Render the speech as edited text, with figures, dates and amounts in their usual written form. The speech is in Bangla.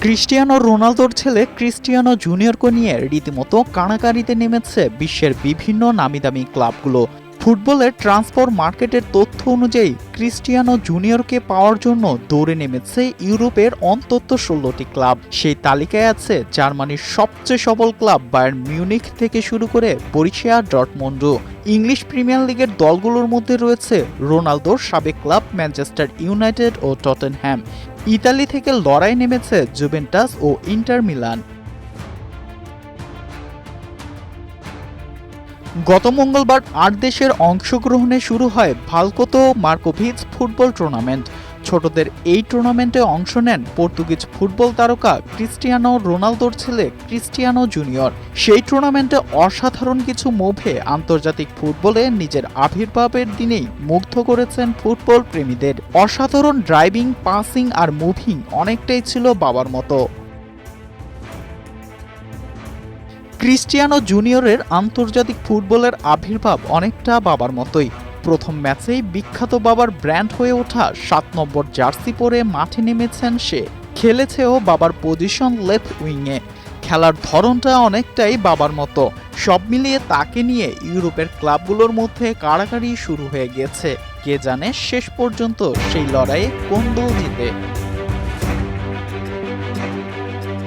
ক্রিস্টিয়ানো রোনালদোর ছেলে ক্রিস্টিয়ানো জুনিয়রকে নিয়ে রীতিমতো কাড়াকাড়িতে নেমেছে বিশ্বের বিভিন্ন নামিদামি ক্লাবগুলো। ফুটবলের ট্রান্সফার মার্কেটের তথ্য অনুযায়ী ক্রিস্টিয়ানো জুনিয়রকে পাওয়ার জন্য দৌড়ে নেমেছে ইউরোপের অন্তত 16টি ক্লাব। সেই তালিকায় আছে জার্মানির সবচেয়ে সফল ক্লাব বায়ার্ন মিউনিখ থেকে শুরু করে বরুসিয়া ডর্টমুন্ডও। ইংলিশ প্রিমিয়ার লিগের দলগুলোর মধ্যে রয়েছে রোনালদোর সাবেক ক্লাব ম্যানচেস্টার ইউনাইটেড ও টটেনহ্যাম। ইতালি থেকে লড়াই নেমেছে জুভেন্টাস ও ইন্টার মিলান। গত মঙ্গলবার ৮ দেশের অংশগ্রহণে শুরু হয় ভালকোতো মার্কোভিচ ফুটবল টুর্নামেন্ট। ছোটদের এই টুর্নামেন্টে অংশ নেন পর্তুগিজ ফুটবল তারকা ক্রিস্টিয়ানো রোনালদোর ছেলে ক্রিস্টিয়ানো জুনিয়র। সেই টুর্নামেন্টে অসাধারণ কিছু মুভে আন্তর্জাতিক ফুটবলে নিজের আবির্ভাবের দিনেই মুগ্ধ করেছেন ফুটবল প্রেমীদের। অসাধারণ ড্রাইভিং, পাসিং আর মুভিং অনেকটাই ছিল বাবার মতো। ক্রিস্টিয়ানো জুনিয়রের আন্তর্জাতিক ফুটবলের আবির্ভাব অনেকটা বাবার মতোই। প্রথম ম্যাচেই বিখ্যাত বাবার ব্র্যান্ড হয়ে ওঠা ৭ নম্বর জার্সি পরে মাঠে নেমেছেন সে। খেলেছেও বাবার পজিশন লেফট উইংয়ে। খেলার ধরনটা অনেকটাই বাবার মতো। সব মিলিয়ে তাকে নিয়ে ইউরোপের ক্লাবগুলোর মধ্যে কাড়াকাড়ি শুরু হয়ে গেছে। কে জানে শেষ পর্যন্ত সেই লড়াইয়ে কোন দল জিতে।